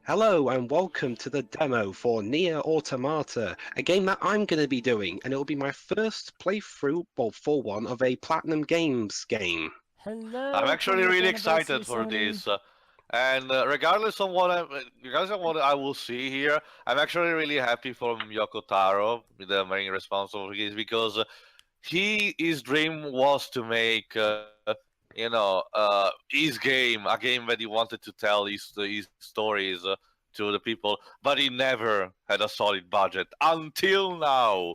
Hello and welcome to the demo for NieR Automata, a game that I'm going to be doing, and it will be my first playthrough, well, full one, of a Platinum Games game. Hello. I'm actually really excited for Sony. this, and regardless of what I will see here, I'm actually really happy for Yoko Taro, the main responsible for this, because his dream was to make, his game, a game that he wanted to tell his stories to the people, but he never had a solid budget until now.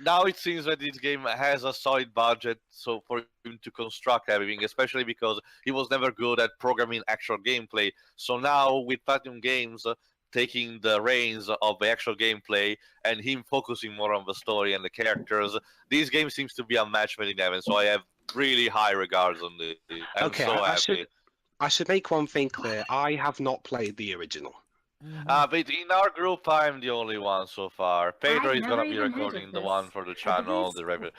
Now it seems that this game has a solid budget, so for him to construct everything, especially because he was never good at programming actual gameplay. So now with Platinum Games taking the reins of the actual gameplay and him focusing more on the story and the characters, this game seems to be a match made in heaven. So I have really high regards on this. I'm Okay, so happy. I should make one thing clear. I have not played the original. But in our group, I'm the only one so far. Pedro is gonna be never even heard recording of the this. one for the I channel, believe the so. regular.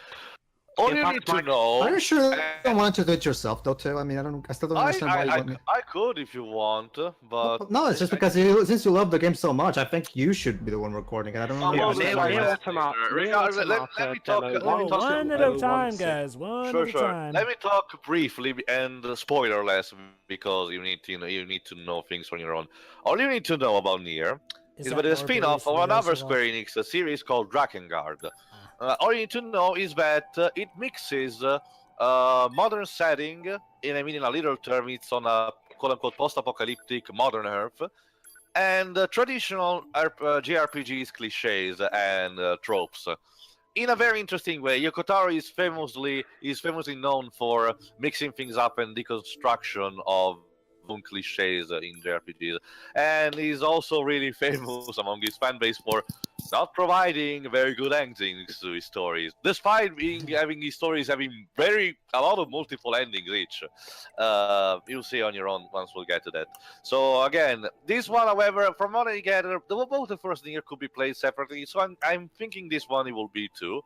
All In you fact, need to Mike, know. Are you sure you don't want to do it yourself, though? Too. I mean, I still don't understand why you want me. I could if you want, but No, it's just because since you love the game so much, I think you should be the one recording it. I don't know. Yeah, NieR Automata. Let me talk. One at a time, guys. One at a time. Let me talk briefly and spoilerless because you need to know things on your own. All you need to know about NieR is that a spin-off of another Square-Enix series called Drakengard. All you need to know is that it mixes modern setting, and I mean in a literal term, it's on a quote-unquote post-apocalyptic modern Earth, and traditional JRPGs cliches and tropes. In a very interesting way, Yoko Taro is famously known for mixing things up and deconstruction of cliches in JRPGs, and he's also really famous among his fan base for not providing very good endings to his stories, despite having his stories having a lot of multiple endings each. You'll see on your own once we'll get to that. So again, this one, however, from what I gather, both the first NieR could be played separately. So I'm thinking this one it will be too.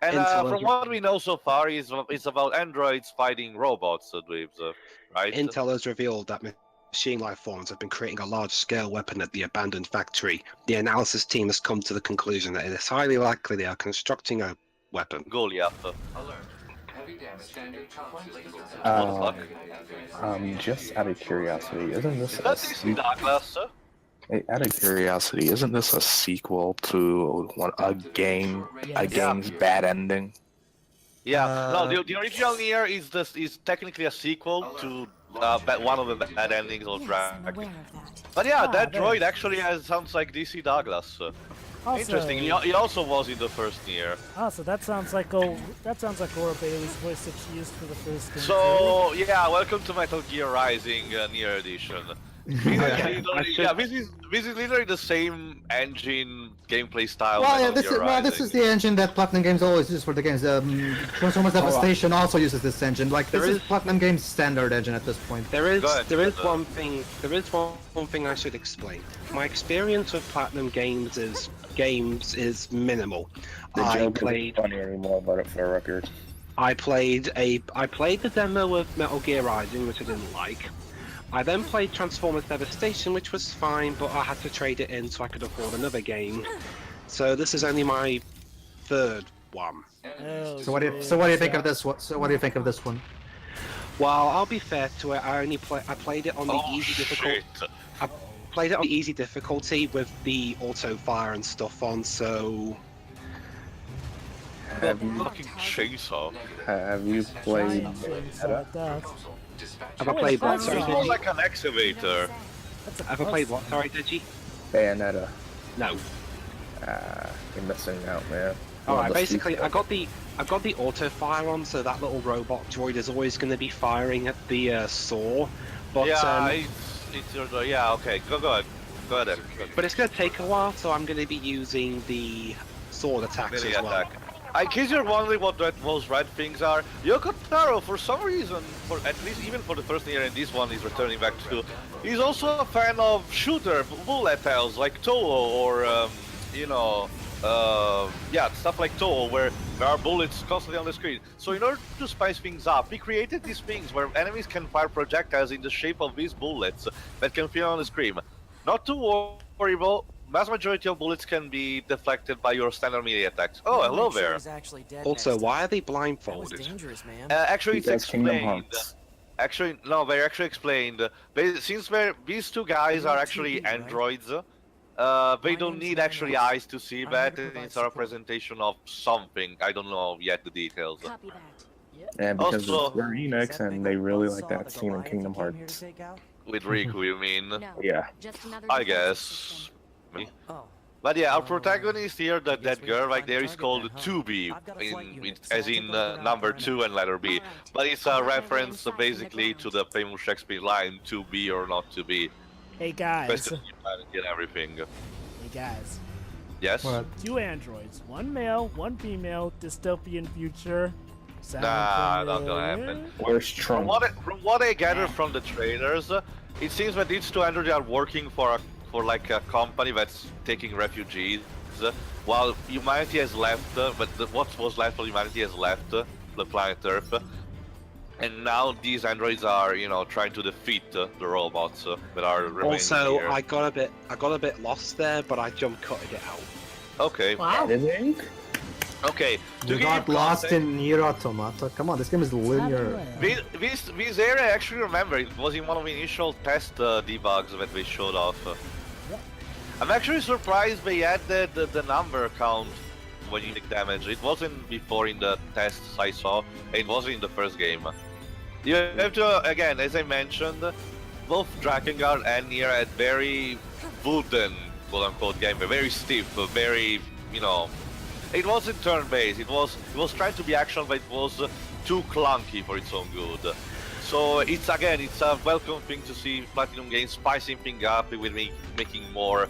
And from what we know so far, it's about androids fighting robots, Dwibs, right? Intel has revealed that machine life forms have been creating a large-scale weapon at the abandoned factory. The analysis team has come to the conclusion that it is highly likely they are constructing a weapon. Goliath. Just out of curiosity, isn't this Douglas? out of curiosity, isn't this a sequel to a game's bad ending? Yeah, no, the original NieR is technically a sequel to one of the bad endings of Drag. But yeah, that droid actually sounds like DC Douglas. Also, interesting. He also was in the first NieR. Also, that sounds like Laura Bailey's voice that she used for the first game. So yeah, welcome to Metal Gear Rising NieR Edition. This is literally the same engine gameplay style. Well, yeah, this is the engine that Platinum Games always uses for the games. Transformers Devastation also uses this engine. Like this is Platinum Games' standard engine at this point. There is one thing I should explain. My experience with Platinum Games is minimal. The joke isn't funny anymore, but for a record. I played the demo of Metal Gear Rising, which I didn't like. I then played Transformers Devastation, which was fine, but I had to trade it in so I could afford another game. So this is only my third one. Oh, So what do you think of this one? So what do you think of this one? Well, I'll be fair to it. I played it on the easy difficulty. I played it on the easy difficulty with the auto fire and stuff on. So Fucking chainsaw. Have you played? have I played what? Sorry, It's more Digi? like an excavator. Have I played what? Sorry, Digi? Bayonetta? No. You're missing out, man. Alright, basically I got the auto fire on, so that little robot droid is always going to be firing at the saw. But Yeah, it's your yeah. Okay, go ahead. Go ahead. but it's going to take a while, so I'm going to be using the sword attacks Melee as well. attack. In case you're wondering what those red things are, Yoko Taro, for some reason, at least even for the first year and this one he's returning back to, he's also a fan of shooter bullet hells like Toho or stuff like Toho where there are bullets constantly on the screen. So in order to spice things up, he created these things where enemies can fire projectiles in the shape of these bullets that can fit on the screen. Not to worry, though. Mass majority of bullets can be deflected by your standard melee attacks. Oh, hello there. Also, why are they That was blindfolded? dangerous, man. Actually, it's Because Kingdom explained. Hearts. Actually, no, they're actually explained. These two guys are actually androids. They don't need actually eyes to see that. It's a representation of something. I don't know yet the details. Copy that. Yeah, because Also- of Square-Enix, and they really like that scene in Kingdom Hearts. With Riku, you mean? No. Yeah. Just another I defensive guess. system. Oh. But yeah, our Uh, protagonist here, I guess that we girl should right find a there, is target called then, huh? 2B, I've got a flight unit, so as I'll in take a look at number that 2 and letter B. Alright. But it's I'll a find my way reference inside from the basically to the ground. famous Shakespeare line, to be or not to be. Hey guys. Question of humanity and everything. Hey guys. Yes? What? 2 androids, 1 male, 1 female, dystopian future. Sound Nah, not gonna familiar? happen. Where's From Trump? what I gather from the trailers, it seems that these two androids are working for like a company that's taking refugees, while humanity has left. But what was left of humanity has left the planet Earth, and now these androids are, trying to defeat the robots that are remaining Also, here. I got a bit lost there, but I jump cutted it out. Okay. Wow. Editing? Okay. To You give got you lost context, in NieR Automata. Come on, this game is linear. This area, I actually remember, it was in one of the initial test debugs that they showed off. I'm actually surprised they added the number count when you take damage. It wasn't before in the tests I saw, it wasn't in the first game. You have to, again, as I mentioned, both Drakengard and NieR had very wooden, quote-unquote, gameplay, very stiff, very, it wasn't turn-based. It was trying to be action, but it was too clunky for its own good. So it's a welcome thing to see Platinum Games spicing things up with making more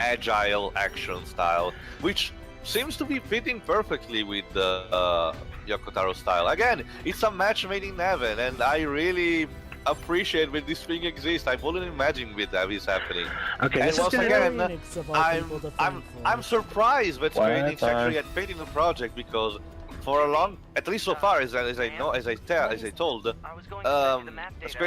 agile action style, which seems to be fitting perfectly with the Yoko Taro style. Again, it's a match made in heaven, and I really appreciate when this thing exists. I wouldn't imagine with that is happening. Okay, And this is once gonna again, Square-Enix of all I'm people to I'm thank for I'm it. surprised that Why Square Enix not? actually had faith in the project, because for a long, at least so far as I know, as I told, Square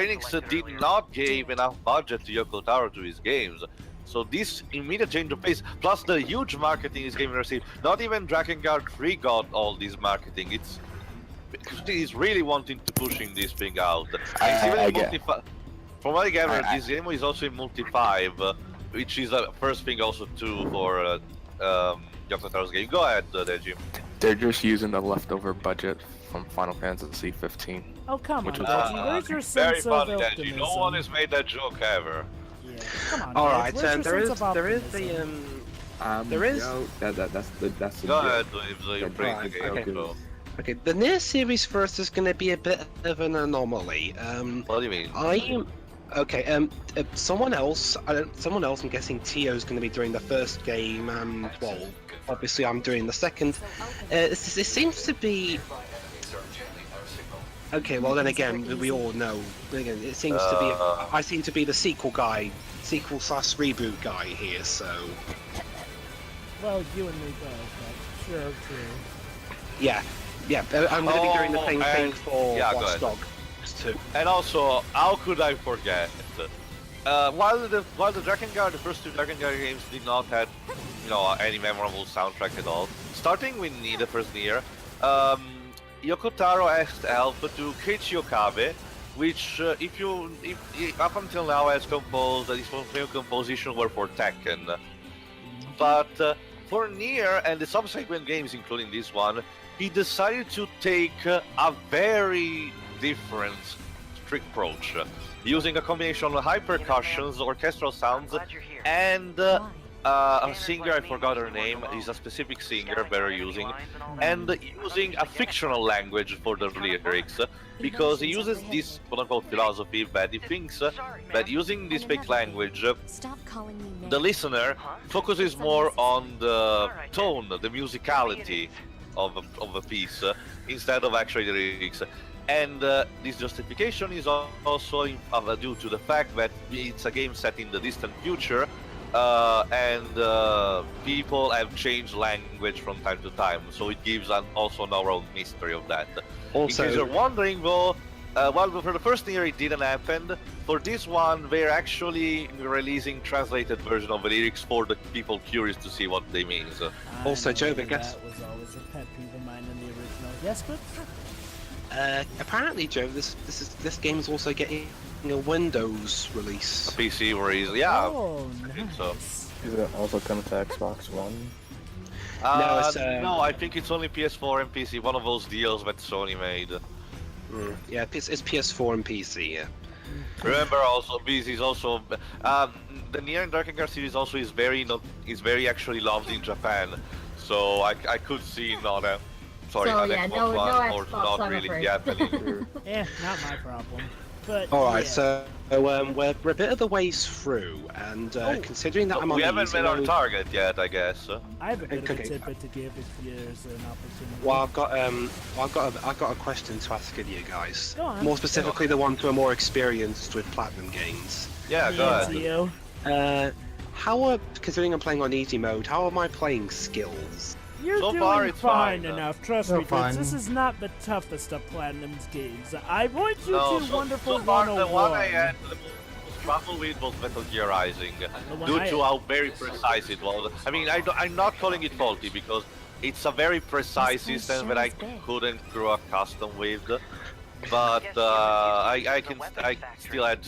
Enix did not give enough budget to Yoko Taro to his games. So this immediate change of pace, plus the huge marketing this game received, not even Drakengard 3 got all this marketing. He's really wanting to pushing this thing out. It's even in from what I gather, this game is also in multi-5, which is the first thing also too for Yoko Taro's game. Go ahead, Deji. They're just using the leftover budget from Final Fantasy 15. Oh come Which on, was Deji, where's your Very sense funny, of Deji. optimism? No one has made that joke ever. Yeah. Come on, All Deji, right, where's your there is sense of the optimism? There is- That's the Go ahead, Dwibs. You're playing the Right, game. okay. So. Okay, the NieR series for us is going to be a bit of an anomaly. What do you mean? Someone else. I'm guessing Tio's going to be doing the first game, and well, obviously I'm doing the second. It seems to be. Okay, well then again, we all know. Again, it seems to be. I seem to be the sequel guy, sequel/reboot guy here. So Well, you and me both, but sure, true. yeah, I'm going to be doing the same thing and- for yeah, go Watch ahead. Dogs too. And also, how could I forget? While the Drakengard, the first two Drakengard games did not have, any memorable soundtrack at all. Starting with NieR, the first NieR, Yoko Taro asked help to Keiichi Okabe, which, if up until now has composed, his new composition were for Tekken. But for NieR and the subsequent games, including this one, he decided to take a very different approach, using a combination of high percussions, orchestral sounds, and a singer, I forgot her name, is a specific singer they're using, and using a fictional language for the lyrics, because he uses this quote-unquote philosophy that he thinks that using this fake language, Stop calling me the May. listener focuses more on the tone, the musicality of a piece, instead of actually the lyrics. And this justification is also due to the fact that it's a game set in the distant future, and people have changed language from time to time, so it gives also our own mystery of that. In case you're Also, wondering, though, well, for the first NieR it didn't happen. For this one, they're actually releasing translated version of the lyrics for the people curious to see what they mean. So. Also, Joe, that guess- was always a pet peeve of mine in the original. Yes, but Apparently, Joe, this game is also getting a Windows release. PC release, yeah. oh, I think nice. so. Is it also coming to Xbox One? No, it's, no, I think it's only PS4 and PC. One of those deals that Sony made. Yeah, it's PS4 and PC. Yeah. Remember, also PC is also the NieR and Drakengard series also is very actually loved in Japan. So I could see not a sorry, So, an yeah, Xbox no One or Xbox, not I'm really afraid. happening. Not my problem. But All right, yeah. so we're a bit of the ways through, and considering that I'm on We the haven't easy met our mode- target yet, I guess. I have a bit of a Okay. tidbit to give if there's an opportunity. Well, I've got a question to ask of you guys. Go on. More specifically, the ones who are more experienced with platinum games. Yeah, go ahead. Theo, How are, considering I'm playing on easy mode, how are my playing skills? you're So doing far, it's fine fine, enough. Trust You're me, Dwibs, fine. this is not the toughest of Platinum's games. I want you No, to so Wonderful far the one 101. I had the most trouble with was Metal Gear Rising, one due I to had. how very precise it was. I mean, I'm not calling it faulty because it's a very precise This system that I sounds bad. couldn't grow accustomed with. But I still had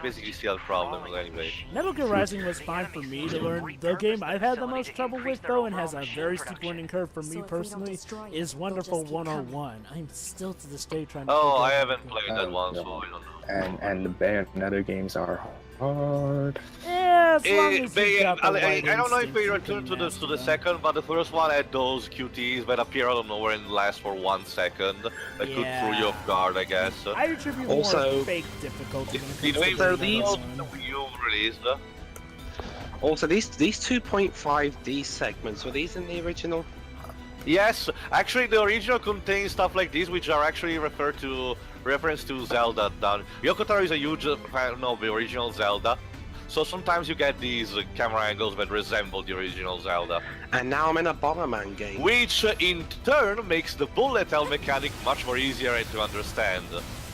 basically still had problems anyway. Metal Gear Rising was fine for me to learn. The game I've had the most trouble with, though, and has a very steep learning curve for me personally, is Wonderful 101. I'm still to this day trying to. Oh, figure I out haven't how to played go. that one, no. so I don't know. And the Bayonetta games are hard. Yeah, as long as you got the I right don't know if instinct, we you return can to master the them. second, but the first one had those QTs that appear out of nowhere and last for 1 second. That could throw you off guard, I guess. I attribute Also- more fake difficulty when it Did comes we to so Bayonetta these- 1. the Wii U released? Also, these 2.5D segments, were these in the original? Yes, actually the original contains stuff like this, which are actually reference to Zelda done. Yoko Taro is a huge fan of the original Zelda, so sometimes you get these camera angles that resemble the original Zelda, And now I'm in a Bomberman game. which in turn makes the bullet hell mechanic much more easier to understand.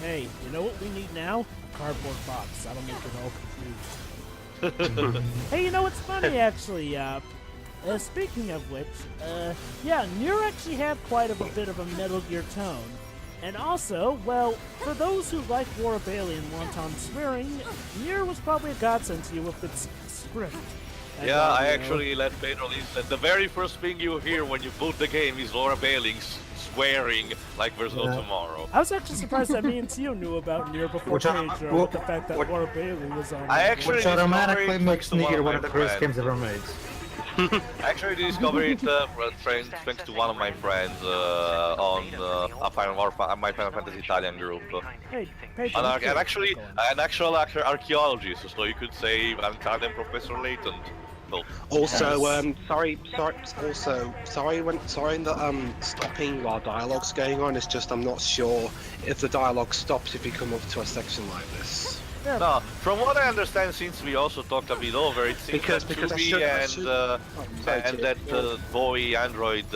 Hey, you know what we need now? A cardboard box. That'll make it all confused. Hey, you know what's funny actually? Speaking of which, yeah, NieR actually had quite a bit of a Metal Gear tone. And also, well, for those who like War of Alien wanton swearing, NieR was probably a godsend to you with its script. And, Yeah, I you know, actually let Pedro listen that the very first thing you hear when you boot the game is Laura Bailing swearing like there's no Yeah. tomorrow. I was actually surprised that me and Tio knew about NieR before Which I- Pedro, with the fact that what- War of Alien was on. I actually Which automatically discovered it makes thanks to NieR of one my of the greatest friends. games ever made. Actually, I discovered it thanks to one of my friends on my Final Fantasy Italian group. Hey, Pedro. And, what's and your- actually, an actual archaeologist, so you could say an Italian Professor Layton. So, Also, Yes. sorry that stopping while dialogue's going on. It's just I'm not sure if the dialogue stops if you come up to a section like this. no, from what I understand, since we also talked a bit over, it seems Because that I 2B should- I and should- sorry, and Tio. that boy android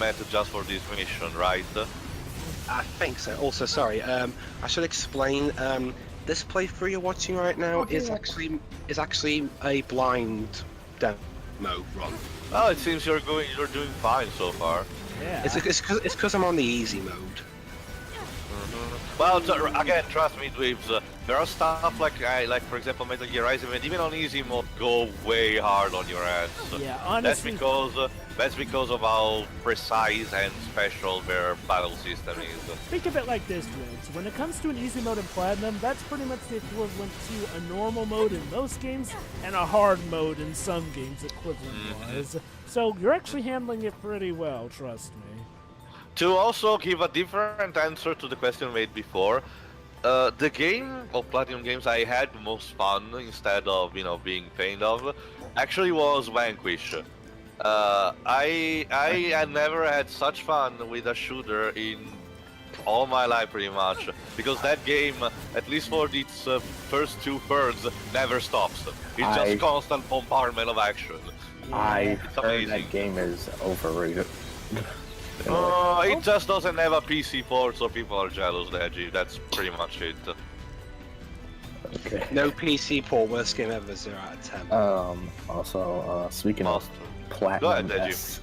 met just for this mission, right? I think so. Also, sorry. I should explain. This playthrough you're watching right now is actually a blind demo run. Oh, it seems you're doing fine so far. Yeah. It's because I'm on the easy mode. Well, again, trust me, Dwibs. There are stuff like for example, Metal Gear Rising, and even on easy mode, go way hard on your ass. Yeah, That's honestly, because of how precise and special their battle system is. think of it like this, Dwibs. When it comes to an easy mode in Platinum, that's pretty much the equivalent to a normal mode in most games and a hard mode in some games, equivalent-wise. So you're actually handling it pretty well, trust me. To also give a different answer to the question made before, the game of Platinum games I had the most fun instead of being pained of actually was Vanquish. I had never had such fun with a shooter in all my life pretty much, because that game, at least for its first 2/3, never stops. It's just constant bombardment of action. I It's heard amazing. that game is overrated. It just doesn't have a PC port, so people are jealous, Deji. That's pretty much it. Okay. No PC port, worst game ever, 0 out of 10. Also, speaking of Go ahead, platinum Deji.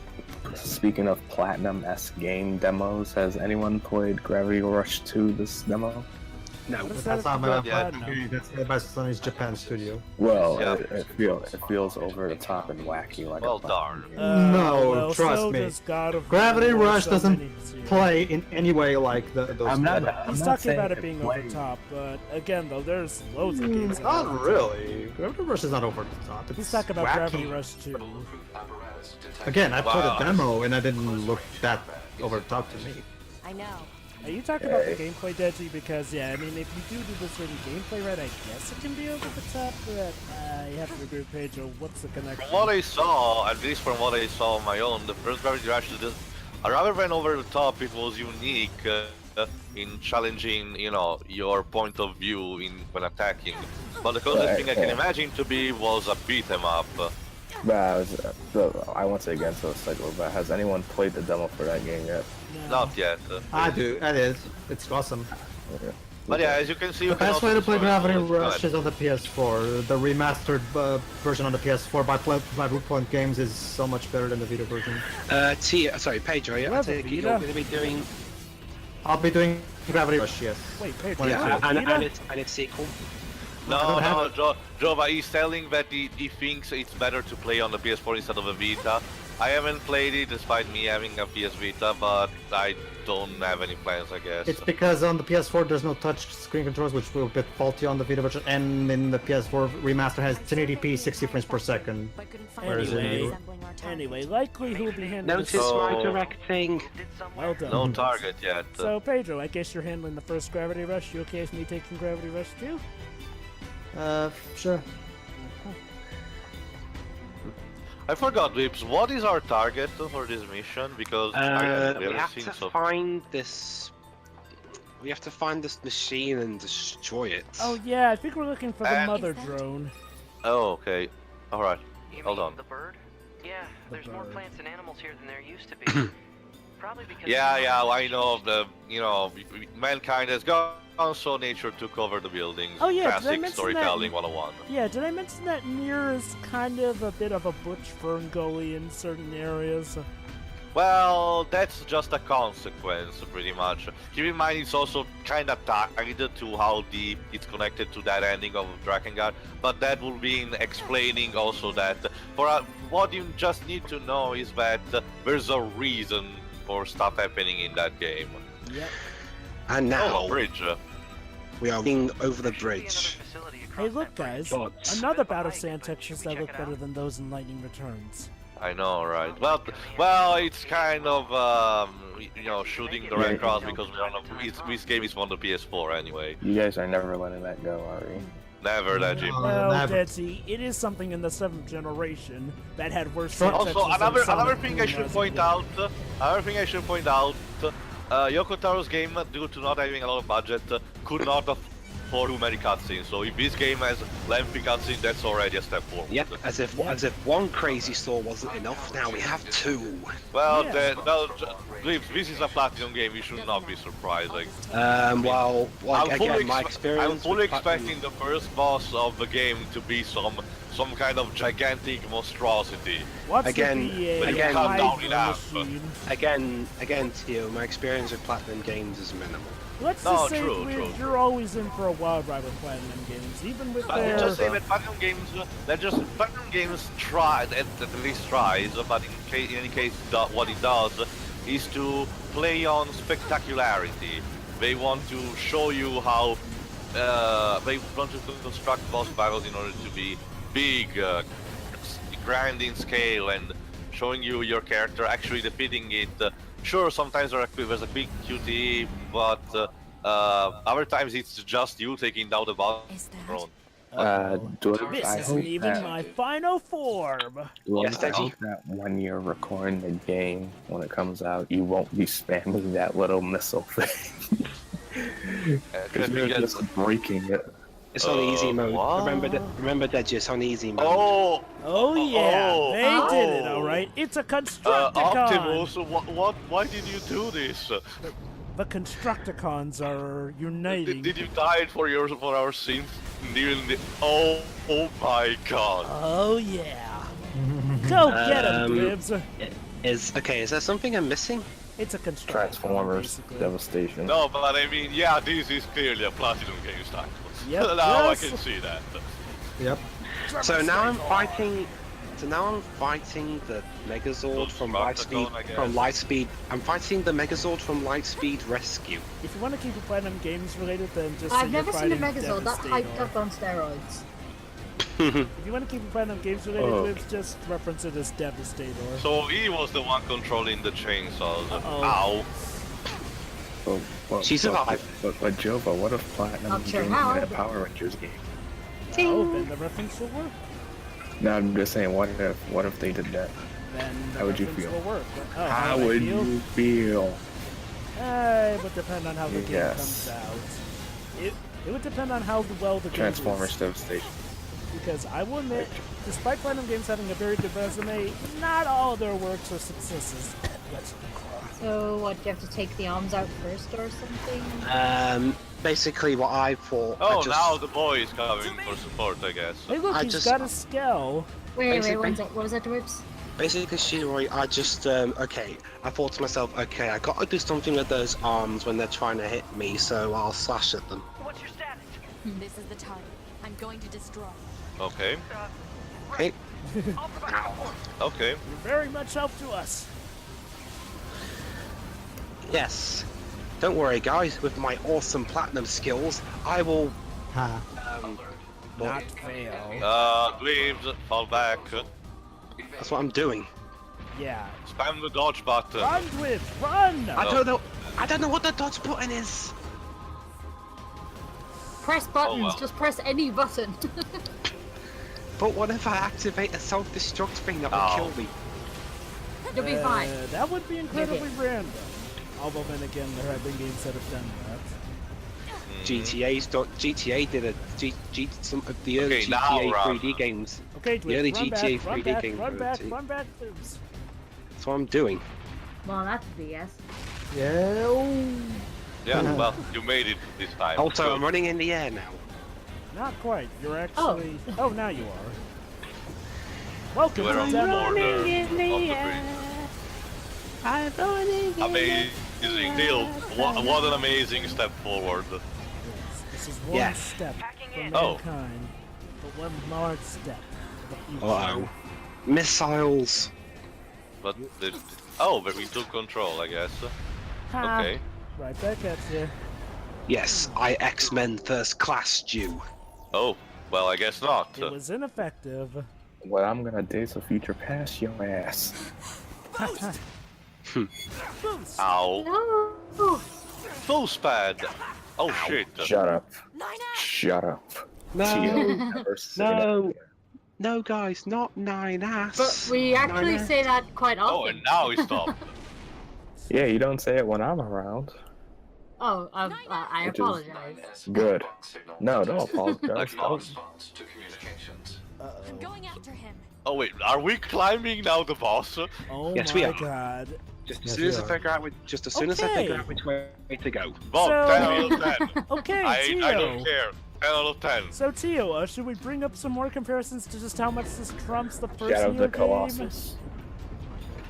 speaking of platinum game demos, has anyone played Gravity Rush 2 this demo? No. What's That's that not about my platinum? That's made by Sony's Japan studio. Well, Yeah. it feels over the top and wacky like Well a darn. No, well, trust so me. does God of Gravity War, Rush so doesn't many series. play in any way like those. I'm not He's talking saying about it being over plays. the top, but again, though, there's loads of games. that are Not over the top. really. Gravity Rush is not over the top. It's He's talking about wacky. Gravity Rush 2. Again, I played Wow. a demo and I didn't look that over the top to me. I know. Are you talking about the gameplay, Deji? Because, yeah, I mean, if you do the certain gameplay right, I guess it can be over the top, but you have to agree with Pedro. What's the connection? From what I saw, at least from what I saw on my own, the first Gravity Rush, rather than over the top, it was unique in challenging, you know, your point of view when attacking. But the closest thing I can imagine to be was a beat 'em up. I won't say against those cycles, but has anyone played the demo for that game yet? No. Not yet. I do. It is. It's awesome. But yeah, as you can see, you The can best also way to play destroy Gravity bullets. Go Rush ahead. is on the PS4. The remastered version on the PS4 by Bluepoint Games is so much better than the Vita version. Sorry, Pedro, You I have a take it Vita? you're going to be doing... I'll be doing Gravity Rush, yes. Wait, Pedro, Yeah, you have a and, Vita? and it's sequel. I don't have No, it. Jova, he's telling that he thinks it's better to play on the PS4 instead of a Vita. I haven't played it despite me having a PS Vita, but I don't have any plans, I guess. It's because on the PS4 there's no touch screen controls, which will be faulty on the Vita version, and in the PS4 remaster has 1080p 60 frames per second. But couldn't find Where is it? anyone resembling our target. Anyway, likely who'll be handling Notice this. my So- directing. Well done. No target yet. So, Pedro, I guess you're handling the first Gravity Rush. You okay with me taking Gravity Rush too? Sure. I forgot, Dwibs, what is our target for this mission? Because I haven't We really have seen to so find this... We have to find this machine and destroy it. Oh yeah, I think we're looking for the And- mother Is that- drone. Oh, okay. Alright. You Hold mean on. the bird? Yeah, The there's more bird. plants and animals here than there used to be. Probably because... Yeah, I know mankind has gone so nature took over the buildings. Oh, yeah, did I Classic mention storytelling that- 101. Yeah, did I mention that NieR is kind of a bit of a butch fern gully in certain areas? Well, that's just a consequence, pretty much. Keep in mind, it's also kind of tied to how deep it's connected to that ending of Drakengard, but that will be in explaining also that what you just need to know is that there's a reason for stuff happening in that game. Yep. And now Oh, a bridge. we are going over the There should be another bridge. facility across Hey, look, that bridge. guys. But Another bout of Should sand we textures check that look it better out? than those in Lightning Returns. I know, right? Well, it's kind of shooting the red cross because this game is on the PS4 anyway. You guys are never letting that go, are you? Never that, Jim. No. Well, never. Detsy, it is something in the 7th generation that had worse Sure. sand Also, textures than another Sonic thing I Boom should as point well. out. Yoko Taro's game, due to not having a lot of budget, could not afford too many cutscenes. So if this game has lengthy cutscenes, that's already a step forward. yep, as if one crazy store wasn't enough, now we have two. Well, Yeah. this is a Platinum game. You should not be surprising. Well, like, again, my I'm experience. fully with Platinum- expecting the first boss of the game to be some kind of gigantic monstrosity. What's Again- the BA? again- Calm down Hydra enough. machine? Again, Theo, my experience with Platinum games is minimal. Let's No, just say true, we're- true. you're always in for a wild ride with Platinum games, even with But their... just say that Platinum games, Platinum games try, at least tries, but in any case, what it does is to play on spectacularity. They want to show you how they want to construct boss battles in order to be big, grand in scale, and showing you your character actually defeating it. Sure, sometimes there's a big QTE, but other times it's just you taking down the boss. Is that? Dwibs, This I isn't hope even that, my final form! Dwibs, Yes, I Deji? hope that when you're recording the game, when it comes out, you won't be spamming that little missile thing. Because you're just breaking it. It's on easy mode. what? Remember, Deji, it's on easy mode. Oh! Oh yeah, Oh. they did it, alright. It's It's a Constructicon! Optimus, why did you do this? The Constructicons are uniting. Did you die for our sins? Oh my god. Oh yeah. Go get him, Dwibs. Is there something I'm missing? It's a Constructicon, Transformers, basically. Devastation. No, but I mean, yeah, this is clearly a Platinum Games title. Yep, Now yes. I can see that. Yep. So now I'm fighting. So now I'm fighting the Megazord from Constructicon, I Lightspeed. guess. From Lightspeed. I'm fighting the Megazord from Lightspeed Rescue. If you want to keep it Platinum Games related, then just I've say you're never seen a fighting Megazord that hyped Devastator. up on steroids. If you want to keep it Platinum Games related, Oh. Dwibs, just reference it as Devastator. So he was the one controlling the chainsaws. Uh-oh. Ow. She survived. But Jova, what if Platinum Not sure Games how, made a but- Power Rangers game? Oh, then the reference will work. No, I'm just saying, what if they did that? Then the How would you reference feel? will work. Oh, How would I would feel? you feel? It would depend on how the game Yes. comes out. It would depend on how well the game Transformers is. Devastation. Because I will admit, despite Platinum Games having a very good resume, not all their works are successes. So what, do you have to take the arms out first or something? Basically what I thought. I Oh, just, now the boy is coming for support, I guess. Hey look, I he's just- got a skull. Wait, Basically- one sec. What was that, Dwibs? Basically, Shiroi, I just okay. I thought to myself, okay, I gotta do something with those arms when they're trying to hit me, so I'll slash at them. What's your status? This is the target. I'm going to destroy. Okay. Okay. Okay. You're very much help to us. Yes. Don't worry, guys. With my awesome platinum skills, I will. Ha. Not fail. Dwibs, fall back. That's what I'm doing. Yeah. Spam the dodge button. Run, Dwibs, run! I don't know. I don't know what the dodge button is. Press buttons, well. just press any button. But what if I activate a self-destruct thing that will Oh. kill me? You'll be fine. That would be incredibly random. Although then again, there have been games that have done that. GTA did a the early Okay, now GTA run. 3D games. Okay, The early Dwibs, run GTA back, run 3D back, games run were back, too. run back, Dwibs. That's what I'm doing. Well, that's BS. Yeah. Yeah, well, you made it this time. Also, Good. I'm running in the air now. Not quite. You're actually. Oh, now you are. Welcome You were to on the demo. board of the bridge. Amazing deal. What an amazing step forward. This is one Yes. step Hacking from in. Oh. mankind, but one large step for the future. Uh-oh. Missiles. But but we took control, I guess. Ha. Okay. Right back at you. Yes, I X-Men first classed you. Oh, well, I guess not. It was ineffective. What I'm gonna do is a future past your ass. Boost! Ow. No! Full spad. Oh shit. Shut up. 9S! Shut up. No, Tio never said no. it. no, guys, not 9-ass. But we actually 9-ass. say that quite Oh, often. and now he stopped. Yeah, you don't say it when I'm around. Oh, I Which is- apologize. Good. No, don't apologize. I'm going after him. Oh wait, are we climbing now the boss? Oh Yes, my we are. god. Just as Yes, soon we as I are. figure out which way to go. Bob, So- 10 out of 10. Okay, I Tio. don't care. 10 out of 10. So Tio, should we bring up some more comparisons to just how much this trumps the first Shadow of Neo the Colossus.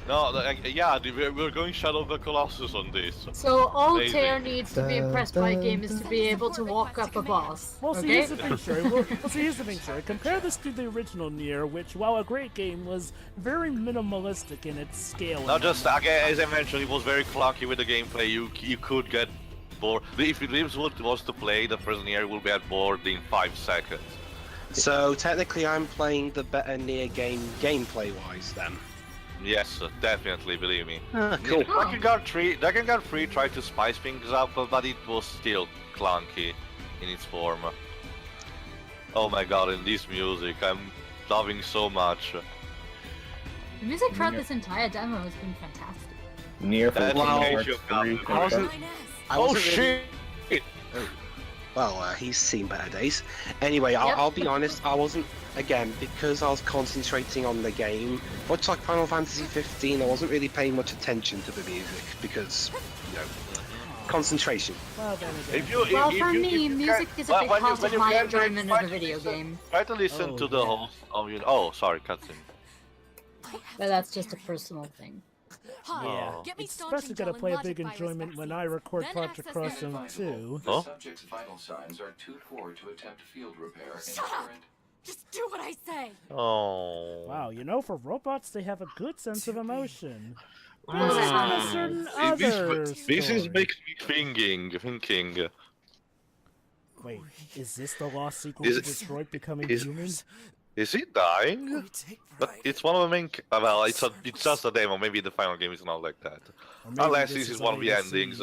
No, yeah, we're going Shadow of the Colossus on this. So all Amazing. Tear needs to be impressed by a game is to be able to walk up a boss. Well, see, Okay? here's the thing, Sherry. Well, see, here's the thing, Sherry. Compare this to the original NieR, which, while a great game, was very minimalistic in its scale. Now, just again, as I mentioned, it was very clunky with the gameplay. You could get bored. If Dwibs was to play the first NieR, will get bored in 5 seconds. So technically, I'm playing the better NieR game gameplay-wise then. Yes, definitely, believe me. Ah, cool. Dragon Guard 3 tried to spice things up, but it was still clunky in its form. Oh my god, in this music, I'm loving so much. The music throughout this entire demo has been fantastic. Near That's Full in Power case you 3. got- I wasn't- 9S! I Oh wasn't really- shit! well, he's seen better days. Anyway, I'll be honest, I wasn't, again, because I was concentrating on the game, much like Final Fantasy 15, I wasn't really paying much attention to the music, because, you know, concentration. Well, then again. Well, for me, music is a big part of my enjoyment of a video game. Try to listen to the whole of you. Oh, sorry, cutscene. But that's just a personal thing. Yeah, it's especially gonna play a big enjoyment when I record Project Crossing 2. Oh? Subject's vital signs are too poor to attempt field repair in Shut up! Just do what I say! Oh. Wow, you know, for robots, they have a good sense of emotion. Well, This is not a certain other This is story. makes me thinking. Wait, is this the lost sequel to Detroit becoming human? Is he dying? But it's one of the main. Well, it's just a demo. Maybe the final game is not like that. Unless this is one of the endings.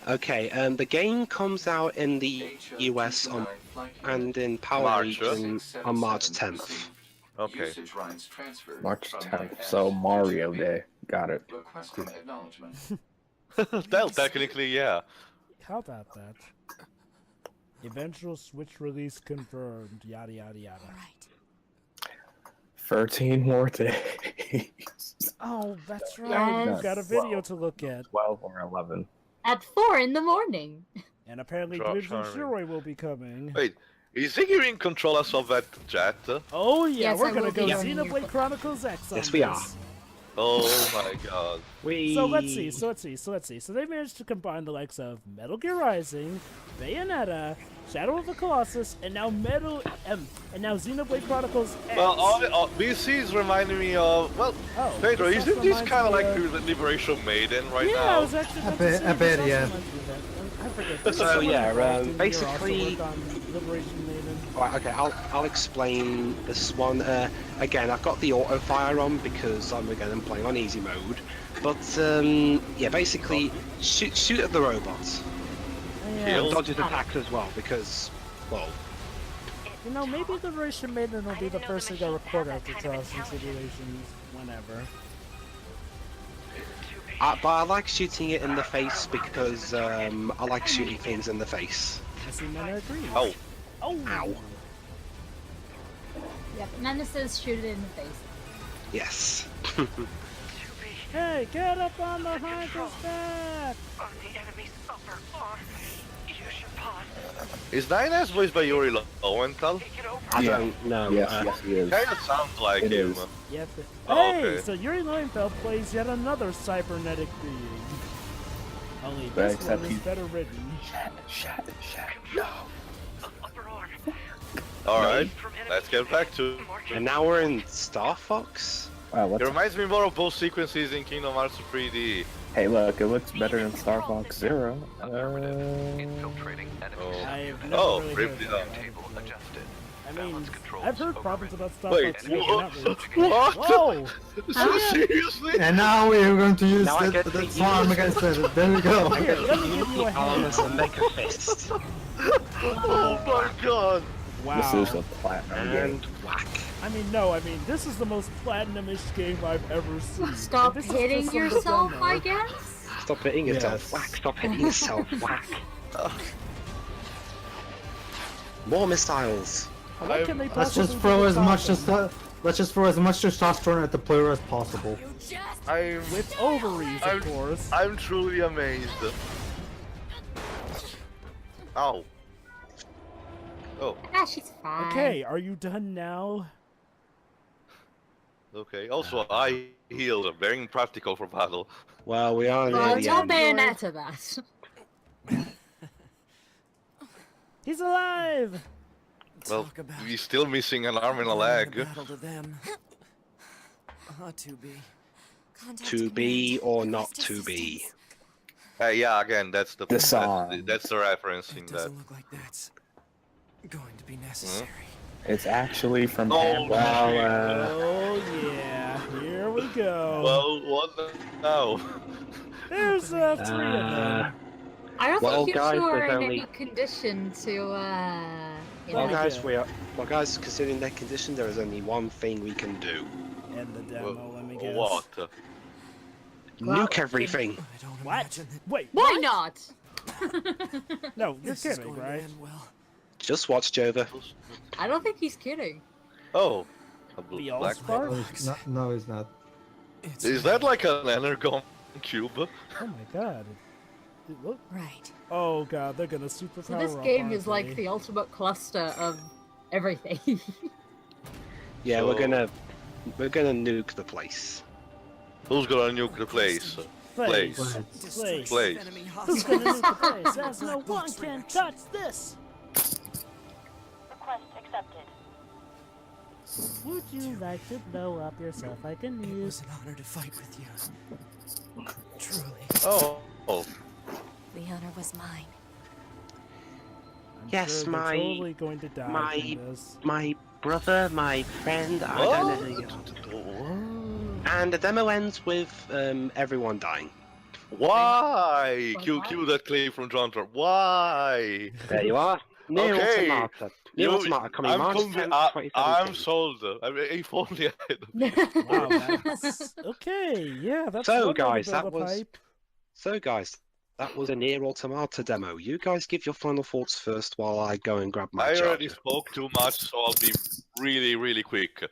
Okay, the game comes out in the US and in Power March, Region on March 10th. Okay. March 10th, so Mario Day. Got it. Request for acknowledgement. Well, technically, yeah. How about that? Eventual Switch release confirmed. Yada yada yada. Right. 13 more days. Oh, that's right. Yes. We've got a video to look at. 12 or 11. At 4 in the morning. And apparently Drop Dwibs and Charming. Shuroi will be coming. Wait, is he in control of that jet? Oh yeah, Yes, we're I gonna will go be on Xenoblade here. Chronicles X on Yes, we are. this. Oh my god. So let's see. So they managed to combine the likes of Metal Gear Rising, Bayonetta, Shadow of the Colossus, and now Xenoblade Chronicles X. Well, this is reminding me of. Well, Oh, Pedro, this isn't also this reminds kind of me like the Liberation Maiden right yeah, now? I was actually about to bit- say a this bit, also yeah. reminds me of that. I forget. There's So, someone yeah, involved in NieR basically- also worked on Liberation Maiden. Alright, okay, I'll explain this one. Again, I've got the auto fire on because I'm playing on easy mode. But yeah, basically shoot at the robots. Yeah, Kill. Dodge his attacks as well because, well, you know, maybe Liberation Maiden will be the first thing I record after Trials and Tribulations, whenever. but I like shooting it in the face because I like shooting things in the face. I see men agree. Oh, Oh! Ow. Yep, Nemesis shoot it in the face. Yes. Hey, get up on the hunter's back! The enemy's upper arm. Use your pod. is 9S voiced by Yuri Lowenthal? Take it over. I Yeah. don't know. Yes, yes, he is. Kind of sounds like It him. is. Yep. Oh, Hey, okay. so Yuri Lowenthal plays yet another cybernetic being. Only But this except one is he's- better written. Shut. Upper arm. Alright, From enemy let's get back to. And now we're in Star Fox. Wow, It what's... reminds me more of both sequences in Kingdom Hearts 3D. Hey, look, it looks better than Star Fox Zero. Infiltrating enemy Oh. I've never Oh, really ripped heard it that. up. table adjusted. I mean, Balance controls I've heard overridden. problems about Star Wait, Fox 2, but not really. what? Whoa! Seriously? And now we're going to use Now I the get to swarm use- against it. There we go. Here, let me give you a hand. Arms and make a fist. Oh my god! Wow. This is a platinum game. And whack. I mean, this is the most platinum-ish game I've ever seen. Stop This is hitting just from the yourself, demo. I guess? Stop hitting yourself. Yes. Whack. Stop hitting yourself. Whack. More missiles. What can they Let's possibly just do throw to as much top let's just throw as much testosterone at the player as possible. You just I'm them? With ovaries, of course. I'm truly amazed. Ow. Oh, Ah, she's fine. Okay, are you done now? okay. Also, I healed. Very impractical for battle. Well, we are near Well, the don't end. Bayonetta that. He's alive! Well, he's still missing an arm and a leg. To them. To be. contact To be command. or not Request to be. assistance. Yeah, again, that's the Disarm. that's the reference in It that. doesn't look like that's going to be necessary. It's actually from Oh, Oh yeah, here we go. Well, what the? No. There's 3 of them. I don't Well, think you guys, two are there's in only- any condition to, you Well, know. guys, considering their condition, there is only one thing we can do: And the demo, let me guess. What? Well, nuke everything. I don't What? imagine that Wait, Why not? No, you're This is kidding, going to right? end well. Just watch, Jova. I don't think he's kidding. Oh, a The black Allspark? No, he's not. No, he's not. It's Is that like an energon cube? Oh my god. Look. Right. Oh god, they're gonna superpower So this up, game aren't is like they? the ultimate cluster of everything. Yeah, So- we're gonna nuke the place. Who's gonna nuke the place? Place. Place. Place. enemy Who's hostiles. gonna nuke the place? As no one can touch this! Request accepted. Would you like to blow up yourself like a It nuke? was an honor to fight with you. Truly. Oh. The honor was mine. I'm Yes, sure they're my- totally going to die my- from this. My brother, my friend, I don't know who you are. And the demo ends with everyone dying. Why? Why? Cue that claim from John Trump. Why? There you are. NieR Okay. Automata. NieR Automata coming I'm, March convi- 10th, I'm 2017. sold. I mean, if only I had. Wow, that's... Okay, yeah, that's So, one way to guys, build that a was- pipe. So, guys, that was a NieR Automata demo. You guys give your final thoughts first while I go and grab my I charger. already spoke too much, so I'll be really, really quick.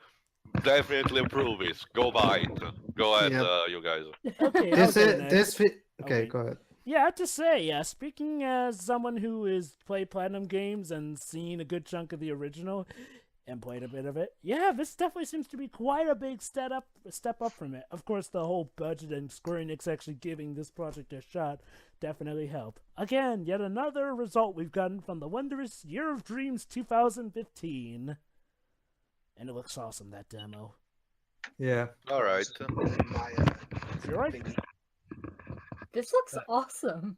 Definitely approve it. Go buy it. Go ahead, Yep. You guys. Okay, I'll This go is next. this. Okay, wait. go ahead. Yeah, I have to say, speaking as someone who has played Platinum games and seen a good chunk of the original and played a bit of it, yeah, this definitely seems to be quite a big step up from it. Of course, the whole budget and Square-Enix actually giving this project a shot definitely helped. Again, yet another result we've gotten from the wondrous Year of Dreams 2015. And it looks awesome, that demo. Yeah. All right. You're right. This looks awesome.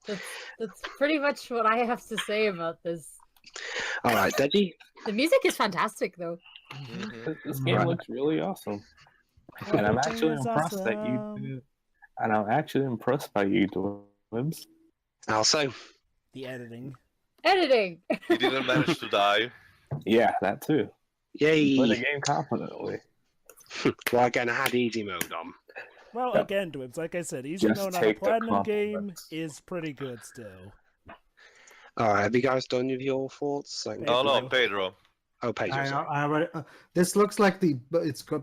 That's pretty much what I have to say about this. All right, Deji. The music is fantastic, though. This game Right. looks really awesome, and I'm Everything actually is impressed that you. awesome. And I'm actually impressed by you, Dwibs. Also, The editing. Editing! He didn't manage to die. Yeah, that too. You play the yay. game confidently. Well, again, I had easy mode on. Well, Yeah. again, Dwibs, like I said, easy Just mode on a take the Platinum game compliments. is pretty good still. All right, have you guys done with your thoughts? Oh no, Pedro. Oh, Pedro, sorry. I already, this looks like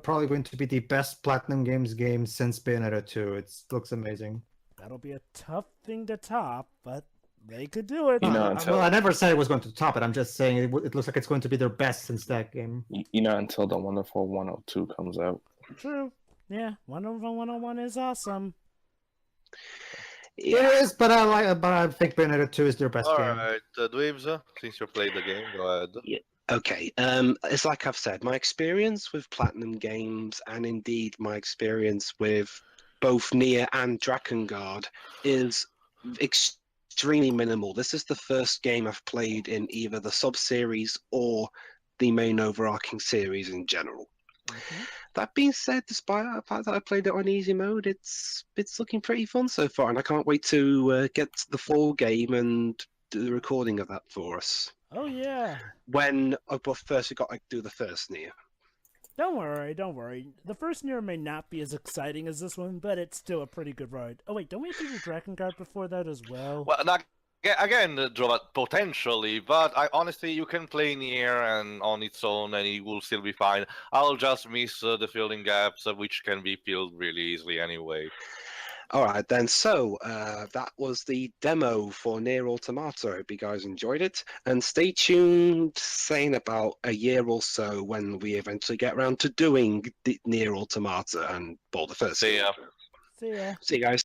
probably going to be the best Platinum Games game since Bayonetta 2. It looks amazing. That'll be a tough thing to top, but they could do it. You know, until Well, I never said it was going to top it. I'm just saying it looks like it's going to be their best since that game. until the wonderful 102 comes out. True. Yeah, 101 is awesome. Yeah. It is, but I think Bayonetta 2 is their best All game. right, Dwibs, since you played the game, go ahead. Okay, it's like I've said, my experience with Platinum games and indeed my experience with both NieR and Drakengard is extremely minimal. This is the first game I've played in either the sub-series or the main overarching series in general. That being said, despite the fact that I played it on easy mode, it's looking pretty fun so far, and I can't wait to get the full game and do the recording of that for us. Oh, yeah. When first we got to do the first NieR. Don't worry, don't worry. The first NieR may not be as exciting as this one, but it's still a pretty good ride. Oh, wait, don't we have to do Drakengard before that as well? Well, now, again, potentially, but honestly, you can play NieR and on its own, and it will still be fine. I'll just miss the filling gaps, which can be filled really easily anyway. All right, then. So that was the demo for NieR Automata. I hope you guys enjoyed it. And stay tuned, saying about a year or so when we eventually get around to doing the NieR Automata and the first. See ya. See ya. See you guys.